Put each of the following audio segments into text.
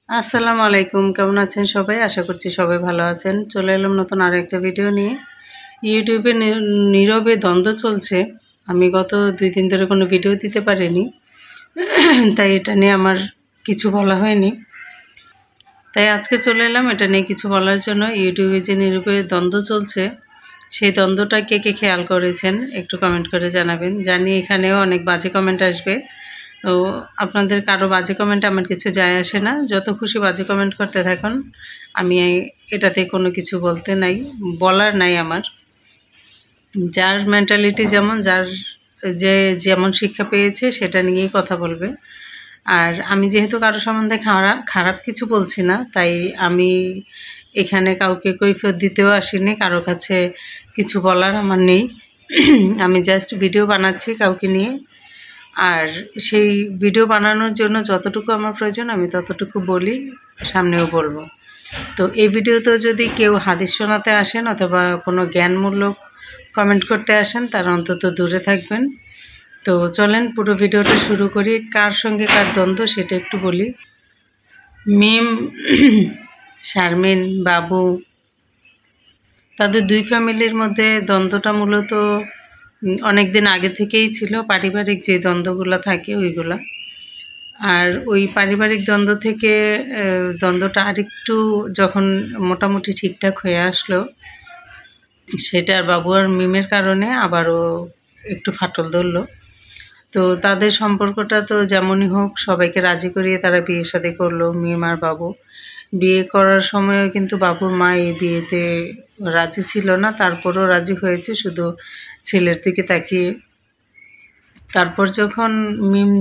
আসসালামু আলাইকুম, কেমন আছেন সবাই? আশা করছি সবাই ভালো আছেন। চলে এলাম নতুন আরো একটা ভিডিও নিয়ে। ইউটিউবে নীরবে দ্বন্দ্ব চলছে। আমি গত ২-৩ ধরে কোনো ভিডিও দিতে পারিনি। তাই এটা নিয়ে আমার কিছু বলা হয়নি। তাই আজকে চলে এলাম এটা নিয়ে কিছু বলার জন্য। ইউটিউবে যে নীরবে দ্বন্দ্ব চলছে, সেই দ্বন্দ্বটা কে কে খেয়াল করেছেন একটু কমেন্ট করে জানাবেন। জানি এখানেও অনেক বাজে কমেন্ট আসবে। তো আপনাদের কারো বাজে কমেন্ট আমার কিছু যায় আসে না। যত খুশি বাজে কমেন্ট করতে থাকুন। আমি এটাতে কোনো কিছু বলার নাই আমার। যার মেন্টালিটি যেমন, যে যেমন শিক্ষা পেয়েছে সেটা নিয়েই কথা বলবে। আর আমি যেহেতু কারো সম্বন্ধে খারাপ কিছু বলছি না, তাই আমি এখানে কাউকে কৈফিয়ত দিতেও আসিনি। কারো কাছে কিছু বলার আমার নেই। আমি জাস্ট ভিডিও বানাচ্ছি কাউকে নিয়ে। আর সেই ভিডিও বানানোর জন্য যতটুকু আমার প্রয়োজন আমি ততটুকু বলি, সামনেও বলবো। তো এই ভিডিওতেও যদি কেউ হাদিস শোনাতে আসেন অথবা কোনো জ্ঞানমূলক কমেন্ট করতে আসেন, তারা অন্তত দূরে থাকবেন। তো চলেন পুরো ভিডিওটা শুরু করি। কার সঙ্গে কার দ্বন্দ্ব সেটা একটু বলি। মিম, শারমিন, বাবু, তাদের দুই ফ্যামিলির মধ্যে দ্বন্দ্বটা মূলত অনেক দিন আগে থেকেই ছিল। পারিবারিক যে দ্বন্দ্বগুলো থাকে ওইগুলা। আর ওই পারিবারিক দ্বন্দ্ব থেকে দ্বন্দ্বটা আরেকটু যখন মোটামুটি ঠিকঠাক হয়ে আসলো, সেটার বাবু আর মিমের কারণে আবারও একটু ফাটল ধরলো। তো তাদের সম্পর্কটা তো যেমনই হোক সবাইকে রাজি করিয়ে তারা বিয়ে শাদী করলো, মিম আর বাবু। বিয়ে করার সময়ও কিন্তু বাবুর মা এই বিয়েতে রাজি ছিল না, তারপরও রাজি হয়েছে শুধু ছেলের দিকে তাকিয়ে। তারপর যখন মিম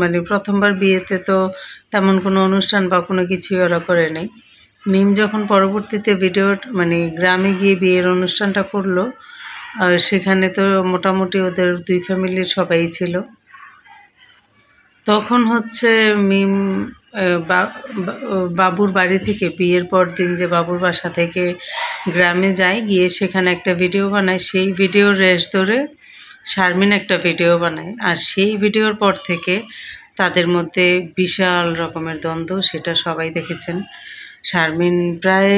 মানে প্রথমবার বিয়েতে তো তেমন কোনো অনুষ্ঠান বা কোনো কিছুই ওরা করে নেই। মিম যখন পরবর্তীতে মানে গ্রামে গিয়ে বিয়ের অনুষ্ঠানটা করলো, আর সেখানে তো মোটামুটি ওদের দুই ফ্যামিলির সবাই ছিল। তখন হচ্ছে মিম বাবুর বাড়ি থেকে বিয়ের পর দিন যে বাবুর বাসা থেকে গ্রামে যায়, গিয়ে সেখানে একটা ভিডিও বানায়। সেই ভিডিওর রেশ ধরে শারমিন একটা ভিডিও বানায়। আর সেই ভিডিওর পর থেকে তাদের মধ্যে বিশাল রকমের দ্বন্দ্ব, সেটা সবাই দেখেছেন। শারমিন প্রায়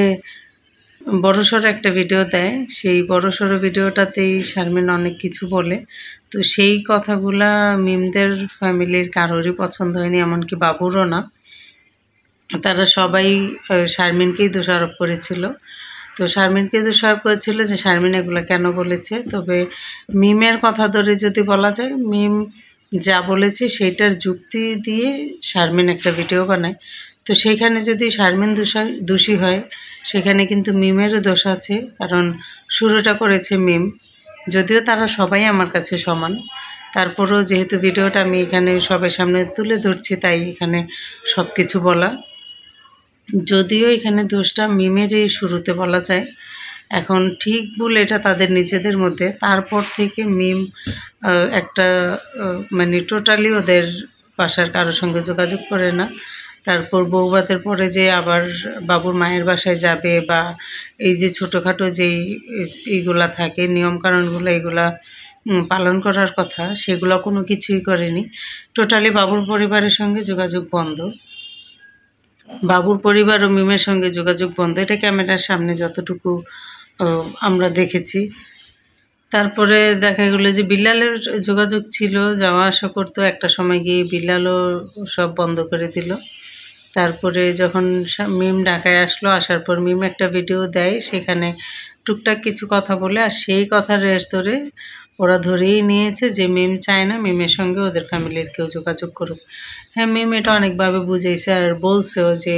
বড়সড় একটা ভিডিও দেয়, সেই বড়সড় ভিডিওটাতেই শারমিন অনেক কিছু বলে। তো সেই কথাগুলা মিমদের ফ্যামিলির কারোরই পছন্দ হয়নি, এমনকি বাবুরও না। তারা সবাই শারমিনকেই দোষারোপ করেছিল। তো শারমিনকে দোষারোপ করেছিল যে শারমিন এগুলো কেন বলেছে। তবে মিমের কথা ধরে যদি বলা যায়, মিম যা বলেছে সেইটার যুক্তি দিয়ে শারমিন একটা ভিডিও বানায়। তো সেইখানে যদি শারমিন দোষী হয়, সেখানে কিন্তু মিমেরও দোষ আছে, কারণ শুরুটা করেছে মিম। যদিও তারা সবাই আমার কাছে সমান, তারপরেও যেহেতু ভিডিওটা আমি এখানে সবার সামনে তুলে ধরছি, তাই এখানে সব কিছু বলা। যদিও এখানে দোষটা মিমেরই শুরুতে বলা যায়। এখন ঠিক ভুল এটা তাদের নিজেদের মধ্যে। তারপর থেকে মিম একটা মানে টোটালি ওদের বাসার কারোর সঙ্গে যোগাযোগ করে না। তারপর বউভাতের পরে যে আবার বাবুর মায়ের বাসায় যাবে, বা এই যে ছোটোখাটো যেই এইগুলা থাকে নিয়মকানুনগুলো, এগুলা পালন করার কথা, সেগুলো কোনো কিছুই করেনি। টোটালি বাবুর পরিবারের সঙ্গে যোগাযোগ বন্ধ। বাবুর পরিবার ও মিমের সঙ্গে যোগাযোগ বন্ধ, এটা ক্যামেরার সামনে যতটুকু আমরা দেখেছি। তারপরে দেখা গেলো যে বিল্লালের যোগাযোগ ছিল, যাওয়া আসা করতো। একটা সময় গিয়ে বিল্লালও সব বন্ধ করে দিল। তারপরে যখন মিম ঢাকায় আসলো, আসার পর মিম একটা ভিডিও দেয়, সেখানে টুকটাক কিছু কথা বলে, আর সেই কথার রেশ ধরে ওরা ধরেই নিয়েছে যে মিম চায় না মিমের সঙ্গে ওদের ফ্যামিলির কেউ যোগাযোগ করুক। হ্যাঁ, মিম এটা অনেকভাবে বুঝাইছে আর বলছেও যে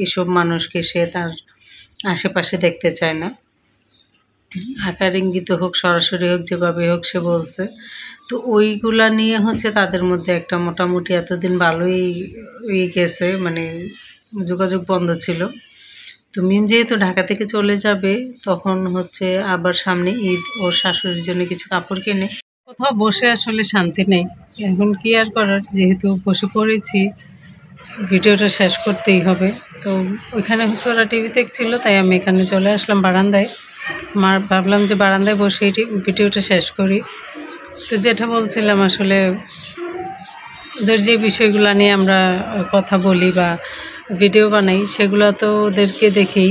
এইসব মানুষকে সে তার আশেপাশে দেখতে চায় না। আকার ইঙ্গিত হোক, সরাসরি হোক, যেভাবে হোক সে বলছে। তো ওইগুলা নিয়ে হচ্ছে তাদের মধ্যে একটা মোটামুটি এতদিন ভালোই গেছে, মানে যোগাযোগ বন্ধ ছিল। তো মিম যেহেতু ঢাকা থেকে চলে যাবে, তখন হচ্ছে আবার সামনে ঈদ, ওর শাশুড়ির জন্য কিছু কাপড় কিনে। কোথাও বসে আসলে শান্তি নেই, এখন কি আর করার, যেহেতু বসে পড়েছি ভিডিওটা শেষ করতেই হবে। তো ওইখানে হচ্ছে ওরা টিভি দেখছিল, তাই আমি এখানে চলে আসলাম বারান্দায়। ভাবলাম যে বারান্দায় বসে ভিডিওটা শেষ করি। তো যেটা বলছিলাম, আসলে ওদের যে বিষয়গুলো নিয়ে আমরা কথা বলি বা ভিডিও বানাই, সেগুলো তো ওদেরকে দেখেই।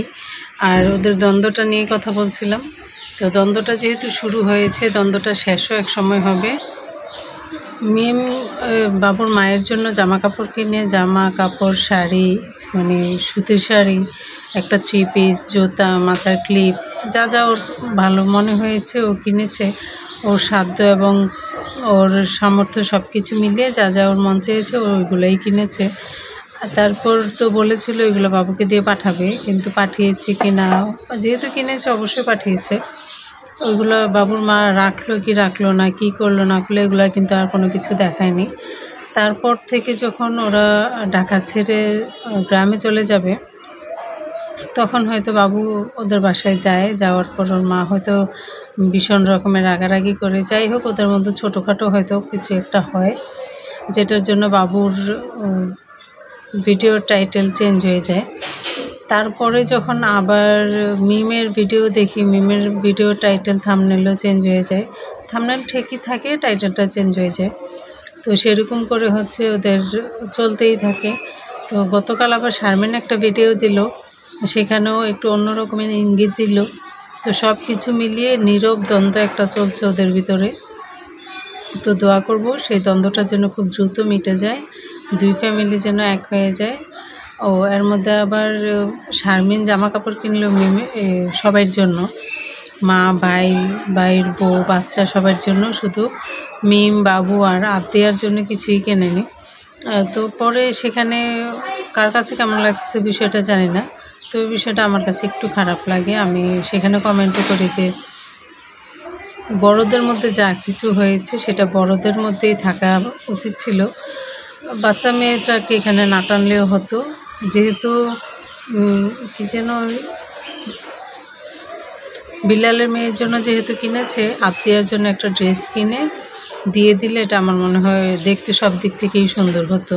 আর ওদের দ্বন্দ্বটা নিয়ে কথা বলছিলাম। তো দ্বন্দ্বটা যেহেতু শুরু হয়েছে, দ্বন্দ্বটা শেষও এক সময় হবে। মিম বাবুর মায়ের জন্য জামা কাপড় কিনে, জামা কাপড়, শাড়ি, মানে সুতির শাড়ি, একটা 3 পিস, জুতা, মাথার ক্লিপ, যা যা ওর ভালো মনে হয়েছে ও কিনেছে। ওর সাধ্য এবং ওর সামর্থ্য সব কিছু মিলিয়ে যা যা ওর মন চেয়েছে ওইগুলোই কিনেছে। তারপর তো বলেছিল এগুলো বাবুকে দিয়ে পাঠাবে, কিন্তু পাঠিয়েছে কি না, যেহেতু কিনেছে অবশ্যই পাঠিয়েছে। ওইগুলো বাবুর মা রাখলো কি রাখলো না, কি করলো না করলো, এগুলো কিন্তু আর কোনো কিছু দেখায়নি। তারপর থেকে যখন ওরা ঢাকা ছেড়ে গ্রামে চলে যাবে, তখন হয়তো বাবু ওদের বাসায় যায়। যাওয়ার পর ওর মা হয়তো ভীষণ রকমের রাগারাগি করে। যাই হোক, ওদের মধ্যে ছোটোখাটো হয়তো কিছু একটা হয়, যেটার জন্য বাবুর ভিডিওর টাইটেল চেঞ্জ হয়ে যায়। তারপরে যখন আবার মিমের ভিডিও দেখি, মিমের ভিডিও টাইটেল থাম্বনেলও চেঞ্জ হয়ে যায়। থাম্বনেল ঠিকই থাকে, টাইটেলটা চেঞ্জ হয়ে যায়। তো সেরকম করে হচ্ছে ওদের চলতেই থাকে। তো গতকাল আবার শারমিন একটা ভিডিও দিল, সেখানেও একটু অন্য রকমের ইঙ্গিত দিল। তো সব কিছু মিলিয়ে নীরব দ্বন্দ্ব একটা চলছে ওদের ভিতরে। তো দোয়া করব সেই দ্বন্দ্বটা যেন খুব দ্রুত মিটে যায়, দুই ফ্যামিলি যেন এক হয়ে যায়। ও এর মধ্যে আবার শারমিন জামা কাপড় কিনলো মিমে সবার জন্য, মা, ভাই, ভাইয়ের বউ, বাচ্চা সবার জন্য, শুধু মিম, বাবু আর আত্মীয়ার জন্য কিছুই কেনেনি। তো পরে সেখানে কার কাছে কেমন লাগছে বিষয়টা জানি না, তো এই বিষয়টা আমার কাছে একটু খারাপ লাগে। আমি সেখানে কমেন্টও করি যে বড়দের মধ্যে যা কিছু হয়েছে সেটা বড়দের মধ্যেই থাকা উচিত ছিল। বাচ্চা মেয়েটাকে এখানে না টানলেও হতো, যেহেতু কি যেন বিলালের মেয়ের জন্য যেহেতু কিনেছে, আত্মীয়ার জন্য একটা ড্রেস কিনে দিয়ে দিলে এটা আমার মনে হয় দেখতে সব দিক থেকেই সুন্দর হতো।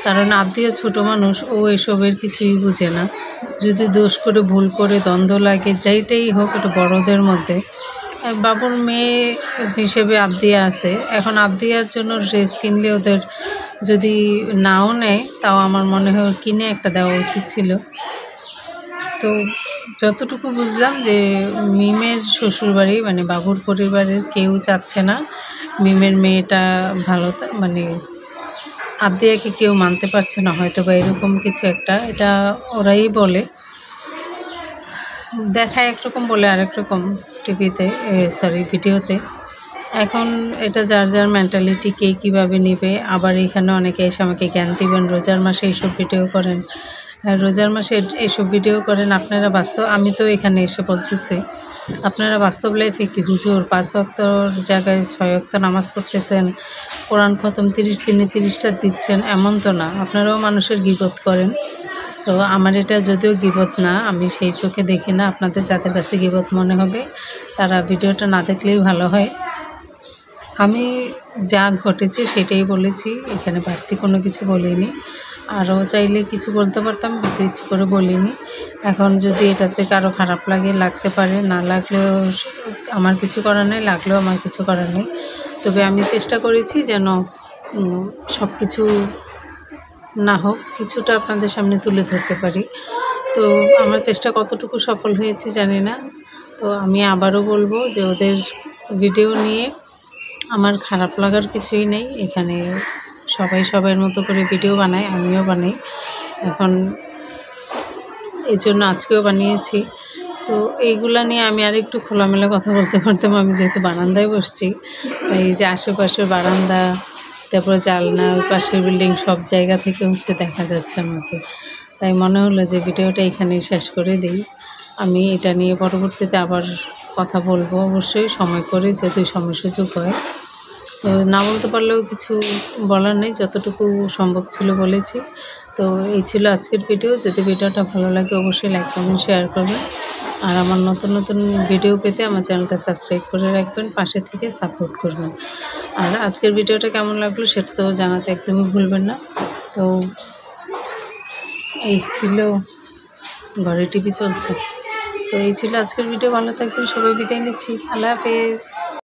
কারণ আত্মীয় ছোটো মানুষ, ও এসবের কিছুই বুঝে না। যদি দোষ করে, ভুল করে, দ্বন্দ্ব লাগে, যেইটাই হোক, এটা বড়দের মধ্যে। বাবুর মেয়ে হিসেবে আবদিয়া আছে, এখন আবদিয়ার জন্য ড্রেস কিনলে ওদের যদি নাও নেয়, তাও আমার মনে হয় কিনে একটা দেওয়া উচিত ছিল। তো যতটুকু বুঝলাম যে মিমের শ্বশুরবাড়ি মানে বাবুর পরিবারের কেউ চাচ্ছে না মিমের মেয়েটা ভালো, মানে আবদিয়াকে কেউ মানতে পারছে না হয়তো, বা এরকম কিছু একটা, এটা ওরাই বলে, দেখায় একরকম বলে আরেক রকম টিভিতে, ভিডিওতে। এখন এটা যার যার মেন্টালিটি, কে কীভাবে নেবে। আবার এখানে অনেকে এসে আমাকে জ্ঞান দিবেন, রোজার মাসে এইসব ভিডিও করেন, রোজার মাসে এইসব ভিডিও করেন আপনারা বাস্তব। আমি তো এখানে এসে বলতেছি আপনারা বাস্তব লাইফে কি হুজুর 5 ওয়াক্তর জায়গায় 6 ওয়াক্ত নামাজ পড়তেছেন, কোরআন খতম 30 দিনে 30টা দিচ্ছেন, এমন তো না। আপনারাও মানুষের গীবত করেন। তো আমার এটা যদিও গীবত না, আমি সেই চোখে দেখি না। আপনাদের যাদের কাছে গীবত মনে হবে তারা ভিডিওটা না দেখলেই ভালো হয়। আমি যা ঘটেছে সেটাই বলেছি, এখানে বাড়তি কোনো কিছু বলিনি। আরও চাইলে কিছু বলতে পারতাম, কিন্তু ইচ্ছে করে বলিনি। এখন যদি এটাতে কারো খারাপ লাগে, লাগতে পারে, না লাগলেও আমার কিছু করার নেই, লাগলেও আমার কিছু করার নেই। তবে আমি চেষ্টা করেছি যেন সব কিছু না হোক, কিছুটা আপনাদের সামনে তুলে ধরতে পারি। তো আমার চেষ্টা কতটুকু সফল হয়েছে জানি না। তো আমি আবারও বলবো যে ওদের ভিডিও নিয়ে আমার খারাপ লাগার কিছুই নেই। এখানে সবাই সবার মতো করে ভিডিও বানায়, আমিও বানাই। এখন এই জন্য আজকেও বানিয়েছি। তো এইগুলা নিয়ে আমি আর একটু খোলামেলা কথা বলতে পারতাম। আমি যেহেতু বারান্দায় বসছি, তাই যে আশেপাশের বারান্দা, তারপরে জানলা, ওই পাশের বিল্ডিং, সব জায়গা থেকে হচ্ছে দেখা যাচ্ছে আমাকে। তাই মনে হলো যে ভিডিওটা এখানেই শেষ করে দিই। আমি এটা নিয়ে পরবর্তীতে আবার কথা বলবো অবশ্যই, সময় করে, যদি সময় সুযোগ হয়। তো না বলতে পারলেও কিছু বলার নেই, যতটুকু সম্ভব ছিল বলেছি। তো এই ছিল আজকের ভিডিও। যদি ভিডিওটা ভালো লাগে অবশ্যই লাইক, কমেন্ট, শেয়ার করবেন। আর আমার নতুন নতুন ভিডিও পেতে আমার চ্যানেলটা সাবস্ক্রাইব করে রাখবেন, পাশে থেকে সাপোর্ট করবেন। আর আজকের ভিডিওটা কেমন লাগলো সেটা তো জানাতে একদমই ভুলবেন না। তো এই ছিল, ঘরে টিভি চলছে। তো এই ছিল আজকের ভিডিও। ভালো থাকবেন সবাই, বিদায় নিচ্ছি। আল্লাহ হাফেজ।